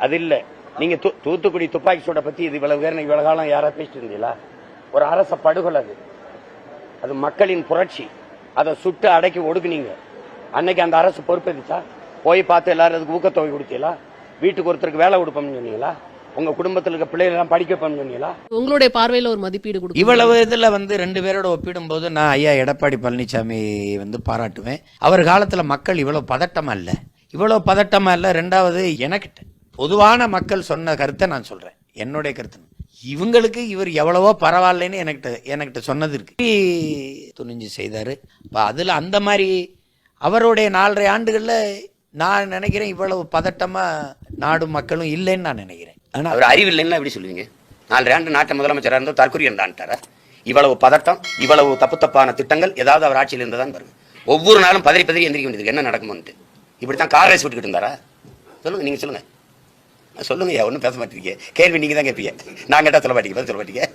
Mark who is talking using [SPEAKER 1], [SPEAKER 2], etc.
[SPEAKER 1] அது இல்ல. நீங்க தூத்துக்குடி துப்பாக்கி சூட பத்தி இது இவ்வளவு காலம் யாரா பேசிட்டு இருந்தீங்களா? ஒரு அரச படுகொலை அது மக்களின் புரட்சி. அதை சுட்டு அடக்கி ஒடுக்குனீங்க. அன்னைக்கு அந்த அரசு பொறுப்பேற்றுச்சா? போய் பார்த்து எல்லாரும் அதுக்கு ஊக்கத்தொகை கொடுத்தீங்களா? வீட்டுக்கு ஒருத்தருக்கு வேலை கொடுப்போம்னு சொன்னீங்களா? உங்க குடும்பத்தில் இருக்க பிள்ளைகள் எல்லாம் படிக்க சொன்னீங்களா?
[SPEAKER 2] உங்களுடைய பார்வையில ஒரு மதிப்பீடு கொடுக்கும்.
[SPEAKER 3] இவ்வளவு இதுல 2 பேரோட ஒப்பிடும் போது நான் ஐயா எடப்பாடி பழனிசாமி பாராட்டுவேன். அவர் காலத்துல மக்கள் இவ்வளவு பதட்டமா இல்ல. ரெண்டாவது, எனக்கு பொதுவான மக்கள் சொன்ன கருத்தை நான் சொல்றேன். என்னுடைய கருத்து, இவங்களுக்கு இவர் எவ்வளவோ பரவாயில்லைன்னு என்கிட்ட சொன்னது இருக்கு. துணிஞ்சு செய்தாரு. அதுல அந்த மாதிரி அவருடைய 4.5 ஆண்டுகள்ல நான் நினைக்கிறேன் இவ்வளவு பதட்டமா நாடும் மக்களும் இல்லைன்னு நான் நினைக்கிறேன்.
[SPEAKER 1] ஆனா அவர் அறிவு இல்லைன்னா எப்படி சொல்லுவீங்க? 4 ஆண்டு நாட்டு முதலமைச்சராக இருந்தால் தற்கொலை இருந்தான்ட்டாரா? இவ்வளவு பதட்டம், இவ்வளவு தப்பான திட்டங்கள் ஏதாவது அவர் ஆட்சியில் இருந்ததான் பாருங்க. ஒவ்வொரு நாளும் பதறி எந்திரிக்க வேண்டியது என்ன நடக்கும்னு இப்படித்தான் காங்கிரஸ் விட்டுக்கிட்டு இருந்தாரா? சொல்லுங்க, நீங்க சொல்லுங்க. சொல்லுங்க, ஒன்றும் பேச மாட்டீங்க. கேள்வி நீங்க தான் கேட்பீங்க. நான் கேட்டா சொல்ல மாட்டீங்க.